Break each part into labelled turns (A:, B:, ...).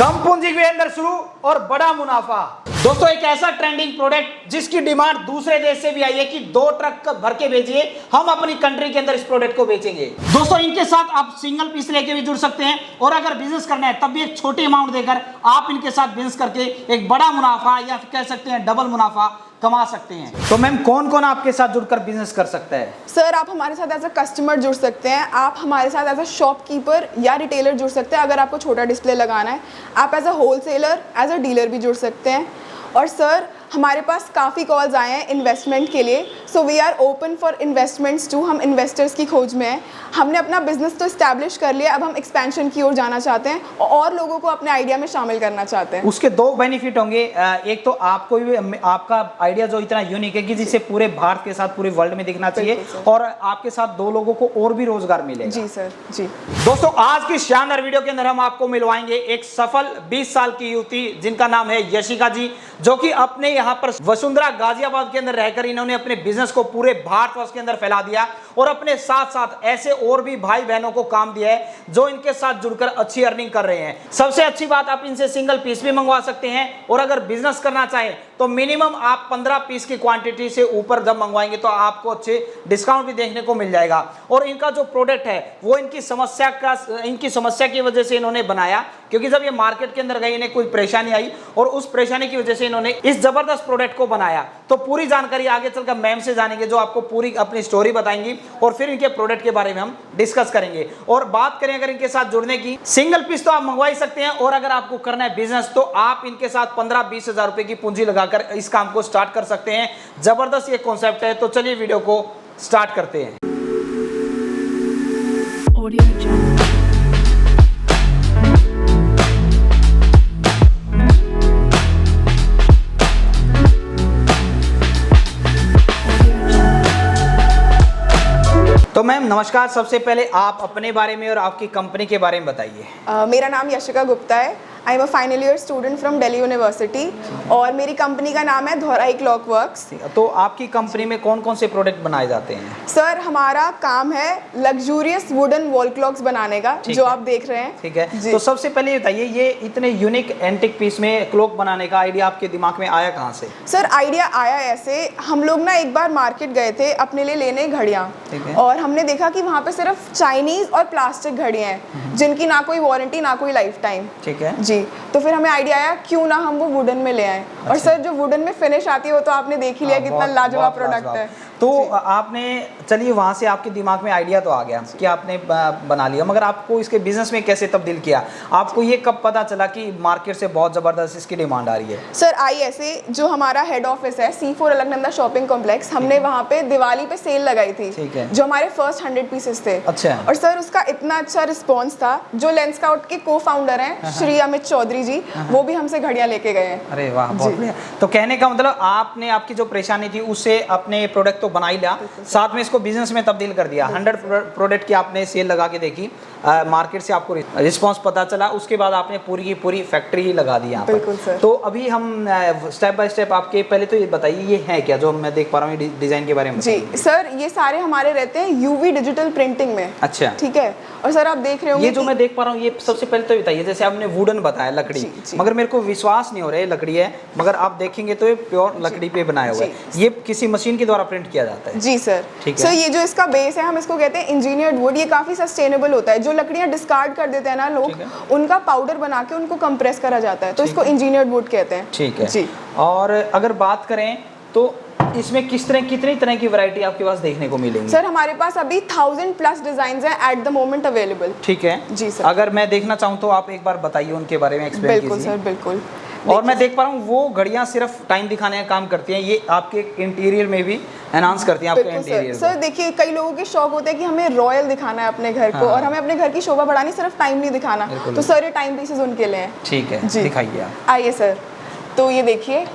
A: कम पूंजी के अंदर शुरू और बड़ा मुनाफा। दोस्तों एक ऐसा ट्रेंडिंग प्रोडक्ट जिसकी डिमांड दूसरे देश से भी आई है कि 2 ट्रक भर के भेजिए, हम अपनी कंट्री के अंदर इस प्रोडक्ट को बेचेंगे। दोस्तों इनके साथ आप सिंगल पीस लेके भी जुड़ सकते हैं और अगर बिजनेस करना है तब भी एक छोटी अमाउंट देकर आप इनके साथ बिजनेस करके एक बड़ा मुनाफा या कह सकते हैं डबल मुनाफा कमा सकते हैं। तो मैम कौन कौन आपके साथ जुड़कर बिजनेस कर सकता है?
B: सर आप हमारे साथ एज अ कस्टमर जुड़ सकते हैं, आप हमारे साथ एज अ शॉपकीपर या रिटेलर जुड़ सकते हैं। अगर आपको छोटा डिस्प्ले लगाना है आप as a wholesaler as a dealer भी जुड़ सकते हैं। और सर हमारे पास काफ़ी कॉल्स आए हैं इन्वेस्टमेंट के लिए, so we are open for investments too. हम इन्वेस्टर्स की खोज में हैं। हमने अपना बिजनेस तो इस्टेब्लिश कर लिया, अब हम एक्सपेंशन की ओर जाना चाहते हैं और लोगों को अपने आइडिया में शामिल करना चाहते हैं।
A: उसके 2 बेनिफिट होंगे। एक तो आपको भी आपका आइडिया जो इतना यूनिक है कि जिसे पूरे भारत के साथ पूरे वर्ल्ड में दिखना चाहिए और आपके साथ 2 लोगों को और भी रोजगार मिलेगा।
B: जी सर जी।
A: दोस्तों आज की शानदार वीडियो के अंदर हम आपको मिलवाएंगे एक सफल 20 साल की युवती जिनका नाम है यशिका जी, जो कि अपने यहाँ पर वसुंधरा गाजियाबाद के अंदर रहकर इन्होंने अपने बिजनेस को पूरे भारतवर्ष के अंदर फैला दिया और अपने साथ साथ ऐसे और भी भाई बहनों को काम दिया है जो इनके साथ जुड़कर अच्छी अर्निंग कर रहे हैं। सबसे अच्छी बात आप इनसे सिंगल पीस भी मंगवा सकते हैं और अगर बिजनेस करना चाहें तो मिनिमम आप 15 पीस की क्वांटिटी से ऊपर जब मंगवाएंगे तो आपको अच्छे डिस्काउंट भी देखने को मिल जाएगा। और इनका जो प्रोडक्ट है वो इनकी समस्या की वजह से इन्होंने बनाया, क्योंकि जब ये मार्केट के अंदर गए इन्हें कोई परेशानी आई और उस परेशानी की वजह से इन्होंने इस जबरदस्त प्रोडक्ट को बनाया। तो पूरी जानकारी आगे चलकर मैम से जानेंगे जो आपको पूरी अपनी स्टोरी बताएंगी और फिर इनके प्रोडक्ट के बारे में हम डिस्कस करेंगे। और बात करें अगर इनके साथ जुड़ने की, सिंगल पीस तो आप मंगवा ही सकते हैं और अगर आपको करना है बिजनेस तो आप इनके साथ 15-20 हजार रुपए की पूंजी लगाकर इस काम को स्टार्ट कर सकते हैं। जबरदस्त ये कॉन्सेप्ट है। तो चलिए वीडियो को स्टार्ट करते हैं। तो मैम नमस्कार, सबसे पहले आप अपने बारे में और आपकी कंपनी के बारे में बताइए।
B: मेरा नाम यशिका गुप्ता है। I am a final year student from Delhi university और मेरी कंपनी का नाम है धौराई क्लॉक वर्क्स।
A: तो आपकी कंपनी में कौन कौन से प्रोडक्ट बनाए जाते हैं?
B: सर हमारा काम है लग्जूरियस वुडन वॉल क्लॉक्स बनाने का, जो आप देख रहे हैं।
A: ठीक है, तो सबसे पहले बताइए ये इतने यूनिक एंटिक पीस में क्लॉक बनाने का आइडिया आपके दिमाग में आया कहाँ से?
B: सर आइडिया आया ऐसे, हम लोग ना एक बार मार्केट गए थे अपने लिए लेने घड़ियाँ और हमने देखा कि वहाँ पे सिर्फ चाइनीज और प्लास्टिक घड़ियाँ हैं जिनकी ना कोई वारंटी ना कोई लाइफ टाइम।
A: ठीक है
B: जी, तो फिर हमें आइडिया आया क्यों ना हम वो वुडन में ले आए। और सर जो वुडन में फिनिश आती है वो तो आपने देख ही लिया कितना लाजवाब प्रोडक्ट है।
A: तो आपने चलिए वहाँ से आपके दिमाग में आइडिया तो आ गया कि आपने बना लिया, मगर आपको इसके बिजनेस में कैसे तब्दील किया? आपको ये कब पता चला कि मार्केट से बहुत ज़बरदस्त इसकी डिमांड आ रही है?
B: सर आई ऐसे, जो हमारा हेड ऑफिस है C4 अलकनंदा शॉपिंग कॉम्प्लेक्स, हमने वहाँ पे दिवाली पे सेल लगाई थी।
A: ठीक है।
B: जो हमारे फर्स्ट 100 पीसेस थे।
A: अच्छा।
B: और सर उसका इतना अच्छा रिस्पॉन्स था, जो लेंस स्काउट के को फाउंडर हैं श्री अमित चौधरी जी, वो भी हमसे घड़ियाँ लेके गए हैं।
A: अरे वाह, बहुत बढ़िया। तो कहने का मतलब आपने आपकी जो परेशानी थी उससे अपने प्रोडक्ट तो बना ही लिया, साथ में इसको बिजनेस में तब्दील कर दिया। 100 प्रोडक्ट की आपने सेल लगा के देखी, मार्केट से आपको रिस्पांस पता चला, उसके बाद आपने पूरी की पूरी फैक्ट्री ही लगा दी यहाँ पर। तो अभी हम स्टेप बाय स्टेप आपके, पहले तो ये बताइए ये है क्या जो मैं देख पा रहा हूँ डिजाइन के बारे में?
B: जी सर, ये सारे हमारे रहते हैं यूवी डिजिटल प्रिंटिंग में।
A: अच्छा,
B: ठीक है। और सर आप देख रहे होंगे
A: ये जो मैं देख पा रहा हूँ, ये सबसे पहले तो बताइए, जैसे आपने वुडन बताया लकड़ी, मगर मेरे को विश्वास नहीं हो रहा है लकड़ी है, मगर आप देखेंगे तो ये प्योर लकड़ी पे बनाया हुआ है। ये किसी मशीन के द्वारा प्रिंट किया जाता है?
B: जी सर।
A: ठीक
B: है।
A: सर
B: ये जो इसका बेस है हम इसको कहते हैं इंजीनियर्ड वुड। ये काफी सस्टेनेबल होता है। जो लकड़ियां डिस्कार्ड कर देते हैं ना लोग, उनका पाउडर बना के उनको कंप्रेस करा जाता है, तो इसको इंजीनियर्ड वुड कहते हैं।
A: ठीक है
B: जी।
A: और अगर बात करें तो इसमें कितनी तरह की वैरायटी आपके पास देखने को मिलेंगी?
B: सर हमारे पास अभी 1000+ डिजाइन हैं एट द मोमेंट अवेलेबल।
A: ठीक है
B: जी सर।
A: अगर मैं देखना चाहूँ तो आप एक बार बताइए उनके बारे में, एक्सप्लेन कीजिए।
B: बिल्कुल सर, बिल्कुल।
A: और मैं देख पा रहा हूँ वो घड़ियाँ सिर्फ टाइम दिखाने का काम करती हैं, ये आपके इंटीरियर में भी एनहांस करती हैं आपके इंटीरियर को।
B: सर देखिए, कई लोगों के शौक होते हैं कि हमें रॉयल दिखाना है अपने घर को, और हमें अपने घर की शोभा बढ़ानी, सिर्फ टाइम नहीं दिखाना। तो सर ये टाइम पीसेस उनके लिए हैं।
A: ठीक है, दिखाइए आप।
B: आइए सर, तो ये देखिए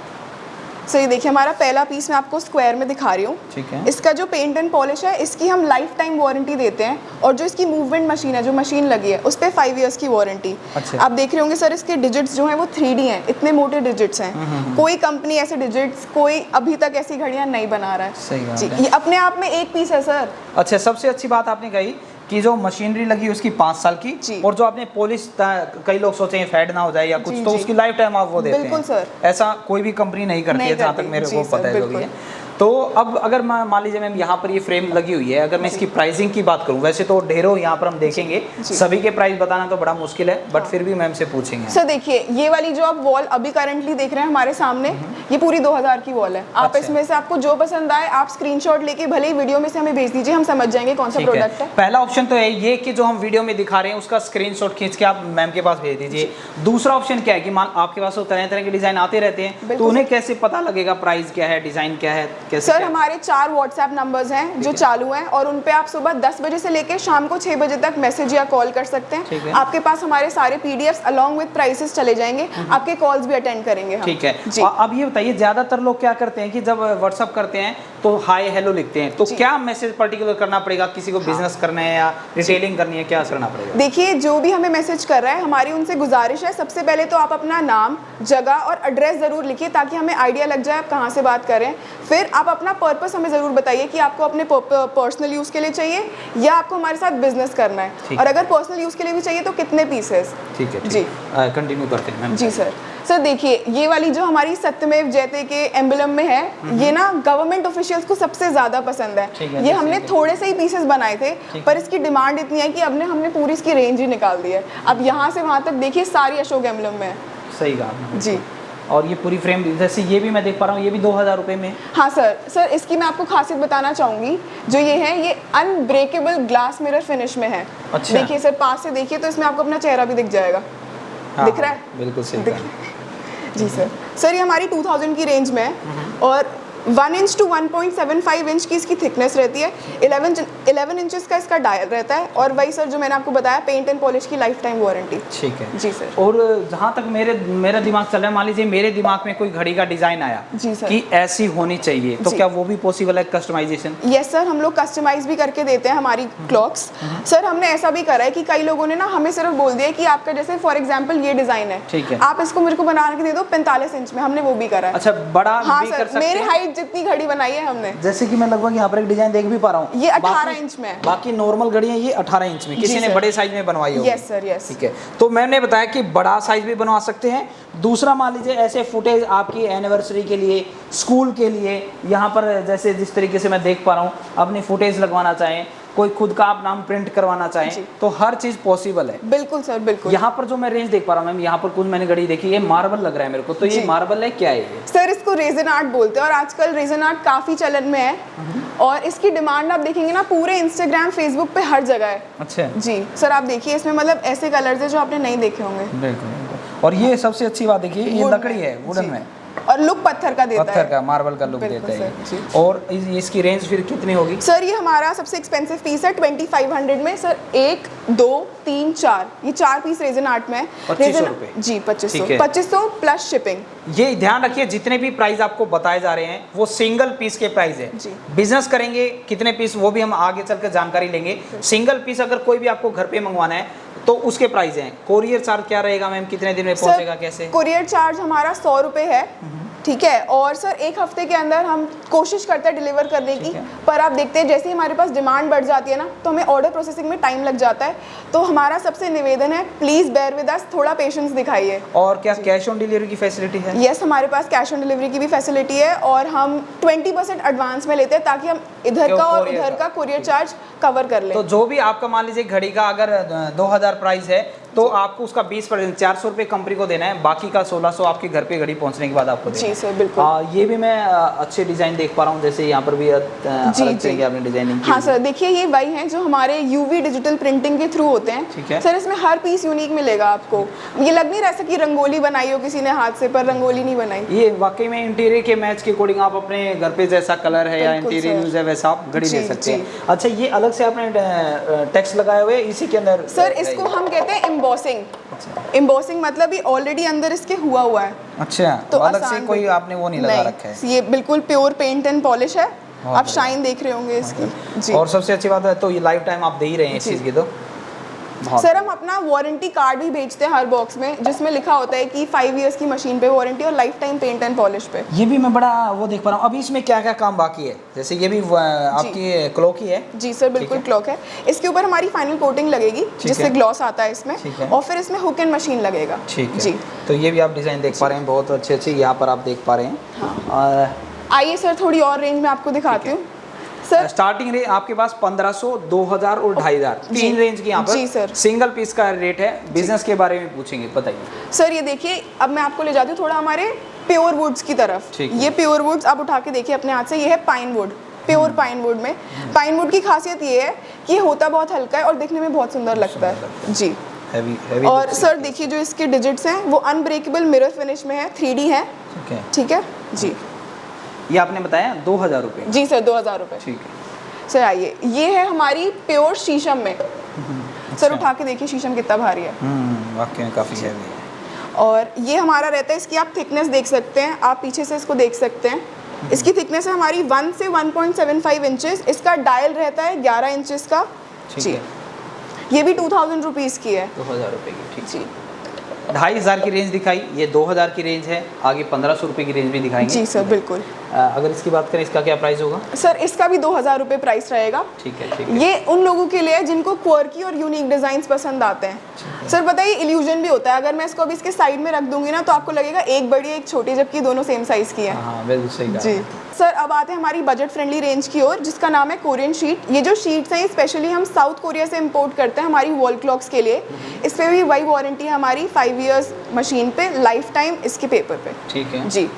B: सो ये देखिए हमारा पहला पीस मैं आपको स्क्वायर में दिखा रही हूँ।
A: ठीक है।
B: इसका जो पेंट एंड पॉलिश है इसकी हम लाइफ टाइम वारंटी देते हैं, और जो इसकी मूवमेंट मशीन है, जो मशीन लगी है, उस पर 5 इयर्स की वारंटी।
A: अच्छा।
B: आप देख रहे होंगे सर इसके डिजिट्स जो हैं वो 3D हैं, इतने मोटे डिजिट्स हैं। कोई कंपनी ऐसे डिजिट्स, कोई अभी तक ऐसी घड़ियाँ नहीं बना रहा है।
A: सही बात
B: जी,
A: है।
B: ये अपने आप में एक पीस है सर।
A: अच्छा, सबसे अच्छी बात आपने कही कि जो मशीनरी लगी है उसकी 5 साल
B: जी।
A: की, और जो आपने पॉलिश, कई लोग सोचे हैं फेड ना हो जाए या कुछ,
B: जी,
A: तो
B: जी।
A: उसकी लाइफ टाइम आप वो देते हैं।
B: बिल्कुल सर।
A: ऐसा कोई भी कंपनी नहीं करती है, जहाँ तक मेरे
B: जी
A: को
B: सर,
A: पता है जो भी
B: बिल्कुल।
A: है। तो अब अगर मान लीजिए मैम यहाँ पर ये फ्रेम लगी हुई है, अगर मैं इसकी प्राइसिंग की बात करूँ, वैसे तो ढेरों यहाँ पर हम देखेंगे,
B: जी।
A: सभी के प्राइस बताना तो बड़ा मुश्किल है, बट फिर भी मैम से पूछेंगे।
B: सर देखिए, ये वाली जो आप वॉल अभी करंटली देख रहे हैं हमारे सामने, ये पूरी 2000 की वॉल है। आप
A: अच्छा।
B: इसमें से आपको जो पसंद आए आप स्क्रीनशॉट लेके भले ही वीडियो में से हमें भेज दीजिए, हम समझ जाएंगे कौन सा
A: ठीक है।
B: प्रोडक्ट है।
A: पहला ऑप्शन तो है ये कि जो हम वीडियो में दिखा रहे हैं उसका स्क्रीनशॉट खींच के आप मैम के पास भेज दीजिए। दूसरा ऑप्शन क्या है कि मान आपके पास तो तरह तरह के डिजाइन आते रहते हैं, तो
B: बिल्कुल
A: उन्हें कैसे पता लगेगा प्राइस क्या है, डिजाइन क्या है, कैसे?
B: सर हमारे 4 व्हाट्सएप नंबर्स हैं जो चालू हैं, और उन पे आप सुबह 10 बजे से लेकर शाम को 6 बजे तक मैसेज या कॉल कर सकते
A: ठीक है।
B: हैं। आपके पास हमारे सारे पीडीएफ्स अलॉन्ग विद प्राइसेस चले जाएंगे, आपके कॉल्स भी अटेंड करेंगे हम।
A: ठीक है।
B: जी।
A: अब ये बताइए, ज्यादातर लोग क्या करते हैं कि जब व्हाट्सअप करते हैं तो हाय हेलो लिखते हैं, तो
B: जी।
A: क्या मैसेज पर्टिकुलर करना पड़ेगा? किसी को बिजनेस करना है या रिटेलिंग करनी है, क्या करना पड़ेगा?
B: देखिए, जो भी हमें मैसेज कर रहा है, हमारी उनसे गुजारिश है सबसे पहले तो आप अपना नाम, जगह और एड्रेस ज़रूर लिखिए ताकि हमें आइडिया लग जाए आप कहाँ से बात कर रहे हैं। फिर आप अपना पर्पस हमें ज़रूर बताइए कि आपको अपने पर्सनल यूज़ के लिए चाहिए या आपको हमारे साथ बिजनेस करना है, और अगर पर्सनल यूज़ के लिए भी चाहिए तो कितने पीसेस।
A: ठीक है
B: जी,
A: कंटिन्यू करते हैं मैम।
B: जी सर। सर देखिए, ये वाली जो हमारी सत्यमेव जयते के एम्बलम में है, ये ना गवर्नमेंट ऑफिशियल्स को सबसे ज़्यादा पसंद
A: ठीक
B: है।
A: है,
B: ये हमने थोड़े से ही पीसेस बनाए थे,
A: ठीक
B: पर इसकी डिमांड इतनी है कि हमने पूरी इसकी रेंज ही निकाल दी है। अब यहाँ से वहाँ तक देखिए सारी अशोक एम्बलम में है।
A: सही कहा आपने।
B: जी।
A: और ये पूरी फ्रेम, जैसे ये भी मैं देख पा रहा हूँ, ये भी 2000 रुपये में।
B: हाँ सर इसकी मैं आपको खासियत बताना चाहूँगी। जो ये है, ये अनब्रेकेबल ग्लास मिरर फिनिश में है।
A: अच्छा।
B: देखिए सर, पास से देखिए तो इसमें आपको अपना चेहरा भी दिख जाएगा।
A: हाँ,
B: दिख रहा है?
A: बिल्कुल सही
B: दिख
A: कहा।
B: जी सर ये हमारी 2000 की रेंज में है, और 1 इंच टू 1.75 इंच की इसकी थिकनेस रहती है। 11 इंचेस का इसका डायल रहता है, और वही सर जो मैंने आपको बताया, पेंट एंड पॉलिश की लाइफ टाइम वारंटी।
A: ठीक है
B: जी सर।
A: और जहाँ तक मेरा दिमाग चल रहा है, मान लीजिए मेरे दिमाग में कोई घड़ी का डिजाइन आया
B: जी सर।
A: कि ऐसी होनी चाहिए, तो
B: जी।
A: क्या वो भी पॉसिबल है कस्टमाइजेशन?
B: यस सर, हम लोग कस्टमाइज भी करके देते हैं हमारी क्लॉक्स। सर हमने ऐसा भी करा है कि कई लोगों ने ना हमें सिर्फ बोल दिया कि आपका जैसे फॉर एग्जांपल ये डिजाइन है,
A: ठीक है।
B: आप इसको मेरे को बना के दे दो 45 इंच में, हमने वो भी करा है।
A: अच्छा, बड़ा
B: हाँ
A: भी कर
B: सर,
A: सकते
B: मेरे
A: हैं?
B: हाइट जितनी घड़ी बनाई है हमने।
A: जैसे कि मैं लगभग यहाँ पर एक डिजाइन देख भी पा रहा हूँ,
B: ये 18 इंच में है।
A: बाकी नॉर्मल घड़ियाँ ये 18 इंच में, किसी ने
B: सर।
A: बड़े साइज में बनवाई होगी।
B: Yes sir, yes.
A: ठीक है, तो मैंने बताया कि बड़ा साइज भी बनवा सकते हैं। दूसरा, मान लीजिए ऐसे फुटेज आपकी एनिवर्सरी के लिए, स्कूल के लिए, यहाँ पर जैसे जिस तरीके से मैं देख पा रहा हूँ, अपनी फुटेज लगवाना चाहें, कोई खुद का आप नाम प्रिंट करवाना चाहें, तो हर चीज पॉसिबल है।
B: बिल्कुल सर, बिल्कुल।
A: यहाँ पर जो मैं रेंज देख पा रहा हूँ मैम, यहाँ पर कुछ मैंने घड़ी देखी, ये मार्बल लग रहा है मेरे को, तो ये
B: जी।
A: मार्बल है, क्या है ये?
B: सर इसको रेजन आर्ट बोलते हैं, और आजकल रेजन आर्ट काफ़ी चलन में है, और इसकी डिमांड आप देखेंगे ना पूरे इंस्टाग्राम, फेसबुक पे हर जगह है।
A: अच्छा
B: जी सर, आप देखिए इसमें मतलब ऐसे कलर्स है जो आपने नहीं देखे होंगे।
A: बिल्कुल। और ये सबसे अच्छी बात देखिए, ये
B: वुड
A: लकड़ी
B: में,
A: है, वुडन
B: जी।
A: में,
B: और लुक पत्थर का देता
A: पत्थर
B: है।
A: का, मार्बल का लुक
B: बिल्कुल
A: देता है
B: सर,
A: ये।
B: जी।
A: और इसकी रेंज फिर कितनी होगी?
B: सर ये हमारा सबसे एक्सपेंसिव पीस है 2500 में। सर 1 2 3 4 ये 4 पीस रेजन आर्ट में है।
A: 2500 रुपये?
B: जी,
A: ठीक है।
B: 2500 प्लस शिपिंग।
A: ये ध्यान रखिए, जितने भी प्राइस आपको बताए जा रहे हैं वो सिंगल पीस के प्राइस है।
B: जी।
A: बिजनेस करेंगे कितने पीस, वो भी हम आगे चलकर जानकारी लेंगे। सिंगल पीस अगर कोई भी आपको घर पे मंगवाना है तो उसके प्राइस हैं। कोरियर चार्ज क्या रहेगा मैम, कितने दिन में पहुंचेगा, कैसे?
B: कोरियर चार्ज हमारा 100 रुपये है, ठीक है। और सर 1 हफ्ते के अंदर हम कोशिश करते हैं डिलीवर करने की, पर आप देखते हैं जैसे ही हमारे पास डिमांड बढ़ जाती है ना, तो हमें ऑर्डर प्रोसेसिंग में टाइम लग जाता है। तो हमारा सबसे निवेदन है, प्लीज़ बेयर विद अस, थोड़ा पेशेंस दिखाइए।
A: और क्या कैश ऑन डिलीवरी की फैसिलिटी है?
B: यस, हमारे पास कैश ऑन डिलीवरी की भी फैसिलिटी है, और हम 20% एडवांस में लेते हैं ताकि हम इधर का और उधर का कोरियर चार्ज कवर कर लें।
A: तो जो भी आपका मान लीजिए घड़ी का अगर 2000 प्राइस है, तो आपको उसका 20% 400 रुपये कंपनी को देना है, बाकी का 1600 आपके घर पे घड़ी पहुंचने के बाद आपको देना है।
B: जी सर, बिल्कुल।
A: ये भी मैं अच्छे डिजाइन देख पा रहा हूँ, जैसे यहाँ पर भी अलग तरह की आपने डिजाइनिंग की।
B: हाँ सर, देखिए ये वही हैं जो हमारे यूवी डिजिटल प्रिंटिंग के थ्रू होते हैं।
A: ठीक है।
B: सर इसमें हर पीस यूनिक मिलेगा आपको। ये लग नहीं रहा कि रंगोली बनाई हो किसी ने हाथ से, पर रंगोली नहीं बनाई।
A: ये वाकई में इंटीरियर के मैच के अकॉर्डिंग आप अपने घर पे जैसा कलर है या
B: बिल्कुल
A: इंटीरियर
B: सर।
A: यूज है वैसा आप घड़ी
B: जी,
A: दे सकते
B: जी।
A: हैं। अच्छा, ये अलग से आपने टेक्स्ट लगाए हुए इसी के अंदर?
B: सर इसको हम कहते हैं एम्बॉसिंग। एम्बॉसिंग मतलब ये ऑलरेडी अंदर इसके हुआ है।
A: अच्छा,
B: तो
A: अलग से
B: आसान
A: कोई
B: बिल्कुल।
A: आपने वो नहीं लगा रखा है?
B: ये बिल्कुल प्योर पेंट एंड पॉलिश है।
A: बहुत
B: आप
A: बढ़िया।
B: शाइन देख रहे होंगे इसकी। जी।
A: और सबसे अच्छी बात है तो ये लाइफ टाइम आप दे ही रहे हैं इस
B: जी।
A: चीज़ की। तो बहुत
B: सर हम अपना वारंटी कार्ड भी भेजते हैं हर बॉक्स में, जिसमें लिखा होता है कि 5 इयर्स की मशीन पे वारंटी और life time paint and polish पे।
A: ये भी मैं बड़ा वो देख पा रहा हूँ। अभी इसमें क्या क्या काम बाकी है? जैसे ये भी आपकी क्लॉक ही है?
B: जी सर बिल्कुल क्लॉक है। इसके ऊपर हमारी फाइनल कोटिंग लगेगी जिससे ग्लॉस आता है इसमें, और फिर इसमें हुक एंड मशीन लगेगा।
A: ठीक है
B: जी।
A: तो ये भी आप डिज़ाइन देख पा रहे हैं, बहुत अच्छे अच्छे यहाँ पर आप देख पा रहे हैं।
B: आइए सर थोड़ी और रेंज में आपको दिखाती हूँ। सर
A: स्टार्टिंग रेंज आपके पास 1500, 2000 और 2500 तीन रेंज की यहाँ पर।
B: जी सर।
A: सिंगल पीस का रेट है। बिजनेस के बारे में पूछेंगे, बताइए
B: सर। ये देखिए अब मैं आपको ले जाती हूँ थोड़ा हमारे प्योर वुड्स की तरफ। ये प्योर वुड्स आप उठा के देखिए अपने हाथ से, ये है pine would, pure pine would में। पाइन वुड की खासियत ये है कि होता बहुत हल्का है और दिखने में बहुत सुंदर लगता है जी।
A: हेवी
B: और सर देखिए जो इसके डिजिट्स हैं वो अनब्रेकेबल मिरर फिनिश में है, 3D है। ठीक है जी।
A: ये आपने बताया 2000 रुपये?
B: जी सर 2000 रुपये।
A: ठीक है
B: सर आइए, ये है हमारी प्योर शीशम में। सर उठा के देखिए शीशम कितना भारी है।
A: वाकई में काफ़ी हैवी है।
B: और ये हमारा रहता है, इसकी आप थिकनेस देख सकते हैं, आप पीछे से इसको देख सकते हैं। इसकी थिकनेस है हमारी 1 से 1.75 इंचेस। इसका डायल रहता है 11 इंचेस का जी। ये भी 2000 रुपीज़ की है।
A: 2000 रुपये की, ठीक
B: जी।
A: 2500 की रेंज दिखाई, ये 2000 की रेंज है, आगे 1500 रुपये की रेंज भी दिखाएंगे।
B: जी सर बिल्कुल।
A: अगर इसकी बात करें इसका क्या प्राइस होगा?
B: सर इसका भी 2000 रुपये प्राइस रहेगा।
A: ठीक है।
B: ये उन लोगों के लिए है जिनको क्वर्की और यूनिक डिजाइन पसंद आते हैं। सर पता है ये इल्यूजन भी होता है, अगर मैं इसको अभी इसके साइड में रख दूंगी ना तो आपको लगेगा एक बड़ी एक छोटी, जबकि दोनों सेम साइज की है।
A: हाँ बिल्कुल सही
B: जी। सर अब आते हैं हमारी बजट फ्रेंडली रेंज की ओर, जिसका नाम है कोरियन शीट। ये जो शीट्स हैं स्पेशली हम साउथ कोरिया से इंपोर्ट करते हैं हमारी वॉल क्लॉक्स के लिए। इस पर भी वही वारंटी है हमारी 5 इयर्स मशीन पे, लाइफ टाइम इसके पेपर पे।
A: ठीक है
B: जी।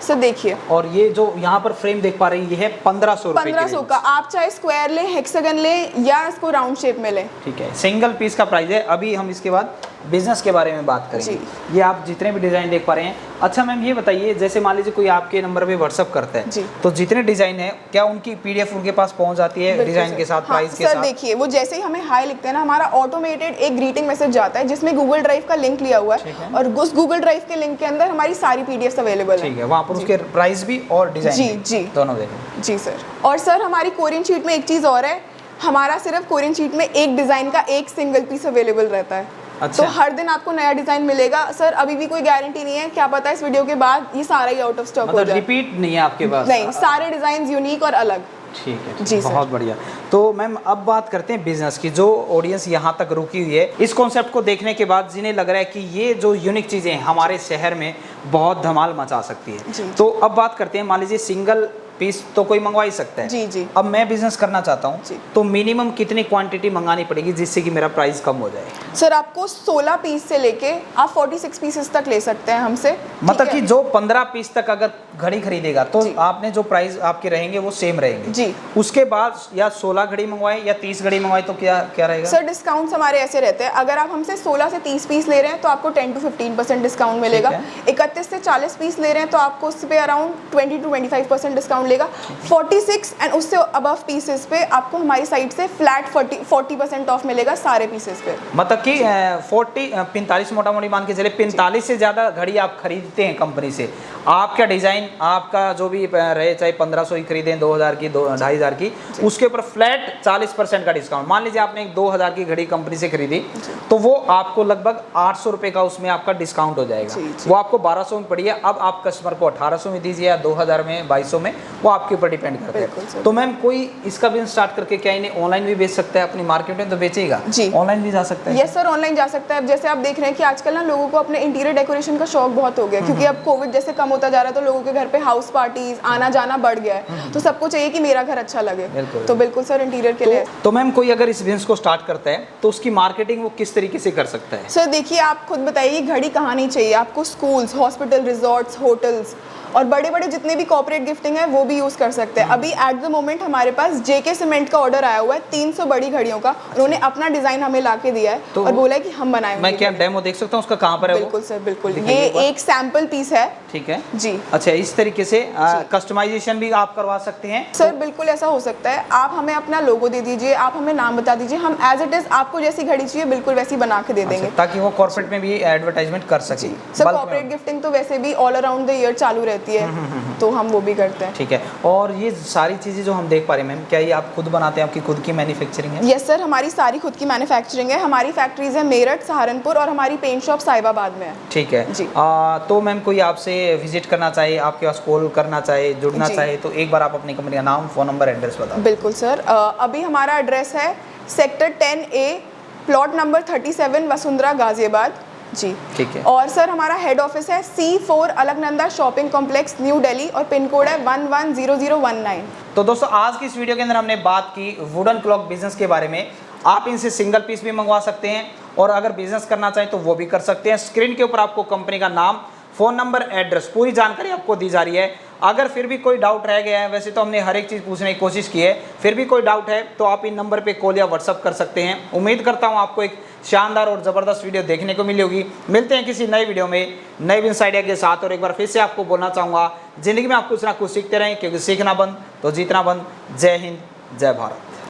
B: सर देखिए,
A: और ये जो यहाँ पर फ्रेम देख पा रहे हैं ये है 1500 रुपये
B: 1500 का। आप चाहे स्क्वायर लें, हेक्सागन लें या इसको राउंड शेप में लें।
A: ठीक है, सिंगल पीस का प्राइस है। अभी हम इसके बाद बिजनेस के बारे में बात करेंगे। ये आप जितने भी डिज़ाइन देख पा रहे हैं। अच्छा मैम ये बताइए, जैसे मान लीजिए कोई आपके नंबर पे व्हाट्सअप करता है तो जितने डिज़ाइन है क्या उनकी PDF उनके पास पहुंच जाती है डिज़ाइन के साथ, प्राइस के साथ?
B: सर देखिए, वो जैसे ही हमें हाई लिखते हैं ना, हमारा ऑटोमेटेड एक ग्रीटिंग मैसेज जाता है जिसमें गूगल ड्राइव का लिंक लिया हुआ है, और उस गूगल ड्राइव के लिंक के अंदर हमारी सारी PDFs अवेलेबल है।
A: ठीक है, वहाँ पर उसके प्राइस भी और डिज़ाइन
B: जी
A: दोनों देखें।
B: जी सर। और सर हमारी कोरियन शीट में एक चीज़ और है, हमारा सिर्फ कोरियन शीट में एक डिज़ाइन का एक सिंगल पीस अवेलेबल रहता है।
A: अच्छा।
B: तो हर दिन आपको नया डिज़ाइन मिलेगा। सर अभी भी कोई गारंटी नहीं है, क्या पता इस वीडियो के बाद ये सारा ही आउट ऑफ स्टॉक हो जाए।
A: रिपीट नहीं है आपके पास?
B: नहीं, सारे डिज़ाइन यूनिक और अलग।
A: ठीक है
B: जी
A: बहुत बढ़िया। तो मैम अब बात करते हैं बिजनेस की। जो ऑडियंस यहाँ तक रुकी हुई है इस कॉन्सेप्ट को देखने के बाद, जिन्हें लग रहा है कि ये जो यूनिक चीज़ें हमारे शहर में बहुत धमाल मचा सकती है, तो अब बात करते हैं। मान लीजिए सिंगल पीस तो कोई मंगवा ही सकता है।
B: जी।
A: अब मैं बिजनेस करना चाहता हूँ तो मिनिमम कितनी क्वांटिटी मंगानी पड़ेगी जिससे कि मेरा प्राइस कम हो जाए?
B: सर आपको 16 पीस से लेके आप 46 पीसेस तक ले सकते हैं हमसे।
A: मतलब कि जो 15 पीस तक अगर घड़ी खरीदेगा तो आपने जो प्राइस आपके रहेंगे वो सेम रहेंगे
B: जी।
A: उसके बाद या 16 घड़ी मंगवाए या 30 घड़ी मंगवाए तो क्या रहेगा?
B: सर डिस्काउंट्स हमारे ऐसे रहते हैं, अगर आप हमसे 16 से 30 पीस ले रहे हैं तो आपको 10 to 15% डिस्काउंट मिलेगा। 31 से 40 पीस ले रहे हैं तो आपको उस पे अराउंड 20 to 25% डिस्काउंट लेगा। 46 एंड उससे अबव पीसेस पे आपको हमारी साइड से फ्लैट 40% ऑफ मिलेगा सारे पीसेस पे।
A: मतलब कि 45 मोटा मोटी मान के चले 45 से ज़्यादा घड़ी आप खरीदते हैं कंपनी से, आपका डिज़ाइन आपका जो भी रहे, चाहे 1500 की खरीदें, 2000 की, 2500 की, उसके ऊपर फ्लैट 40% का डिस्काउंट। मान लीजिए आपने एक 2000 की घड़ी कंपनी से खरीदी तो वो आपको लगभग 800 रुपये का उसमें आपका डिस्काउंट हो जाएगा। वो आपको 1200 में पड़ी है, अब आप कस्टमर को 1800 में दीजिए या 2000 में, 2200 में, वो आपके ऊपर डिपेंड करता है। तो मैम कोई इसका बिजनेस स्टार्ट करके क्या इन्हें ऑनलाइन भी बेच सकता है? अपनी मार्केट में तो बेचेगा, ऑनलाइन भी जा सकता है?
B: यस सर, ऑनलाइन जा सकता है। अब जैसे आप देख रहे हैं कि आजकल ना लोगों को अपने इंटीरियर डेकोरेशन का शौक बहुत हो गया, क्योंकि अब कोविड जैसे कम होता जा रहा है तो लोगों के घर पे हाउस पार्टीज आना जाना बढ़ गया है, तो सबको चाहिए कि मेरा घर अच्छा लगे। तो बिल्कुल सर इंटीरियर के लिए।
A: तो मैम कोई अगर इस बिजनेस को स्टार्ट करता है तो उसकी मार्केटिंग वो किस तरीके से कर सकता है?
B: सर देखिए, आप खुद बताइए घड़ी कहाँ नहीं चाहिए आपको? स्कूल्स, हॉस्पिटल, रिजॉर्ट्स, होटल्स और बड़े बड़े जितने भी कॉर्पोरेट गिफ्टिंग है वो भी यूज़ कर सकते हैं। अभी एट द मोमेंट हमारे पास JK सीमेंट का ऑर्डर आया हुआ है 300 बड़ी घड़ियों का। उन्होंने अपना डिज़ाइन हमें ला के दिया है तो और बोला है कि हम बनाएंगे।
A: मैं क्या डेमो देख सकता हूँ उसका? कहाँ पर है?
B: बिल्कुल सर, बिल्कुल। ये एक सैंपल पीस है।
A: ठीक है
B: जी।
A: अच्छा, इस तरीके से कस्टमाइजेशन भी आप करवा सकते हैं?
B: सर बिल्कुल ऐसा हो सकता है। आप हमें अपना लोगो दे दीजिए, आप हमें नाम बता दीजिए, हम एज इट इज आपको जैसी घड़ी चाहिए बिल्कुल वैसी बना के दे देंगे,
A: ताकि वो कॉर्पोरेट में भी एडवर्टाइजमेंट कर सके।
B: सर कॉर्पोरेट गिफ्टिंग तो वैसे भी ऑल अराउंड द ईयर चालू रहती रहती है तो हम वो भी करते हैं।
A: ठीक है, और ये सारी चीज़ें जो हम देख पा रहे हैं मैम, क्या ये आप खुद बनाते हैं, आपकी खुद की मैन्युफैक्चरिंग है?
B: यस सर, हमारी सारी खुद की मैन्युफैक्चरिंग है। हमारी फैक्ट्रीज है मेरठ, सहारनपुर और हमारी पेंट शॉप साहिबाबाद में है।
A: ठीक है
B: जी।
A: तो मैम कोई आपसे विजिट करना चाहे, आपके पास कॉल करना चाहे, जुड़ना
B: जी।
A: चाहे, तो एक बार आप अपनी कंपनी का नाम, फ़ोन नंबर, एड्रेस बताओ।
B: बिल्कुल सर, अभी हमारा एड्रेस है sector 10A, plot number 37, Vasundhara, Ghaziabad ji.
A: ठीक है।
B: और सर हमारा हेड ऑफिस है C4 Alaknanda shopping complex, New Delhi, और पिन कोड है 110019।
A: तो दोस्तों आज की इस वीडियो के अंदर हमने बात की वुडन क्लॉक बिजनेस के बारे में। आप इनसे सिंगल पीस भी मंगवा सकते हैं और अगर बिजनेस करना चाहें तो वो भी कर सकते हैं। स्क्रीन के ऊपर आपको कंपनी का नाम, फ़ोन नंबर, एड्रेस, पूरी जानकारी आपको दी जा रही है। अगर फिर भी कोई डाउट रह गया है, वैसे तो हमने हर एक चीज़ पूछने की कोशिश की है, फिर भी कोई डाउट है तो आप इन नंबर पे कॉल या व्हाट्सअप कर सकते हैं। उम्मीद करता हूँ आपको एक शानदार और ज़बरदस्त वीडियो देखने को मिली होगी। मिलते हैं किसी नई वीडियो में नए बिजनेस आइडिया के साथ। और एक बार फिर से आपको बोलना चाहूँगा, ज़िंदगी में आप कुछ ना कुछ सीखते रहें, क्योंकि सीखना बंद तो जीतना बंद। जय हिंद, जय भारत।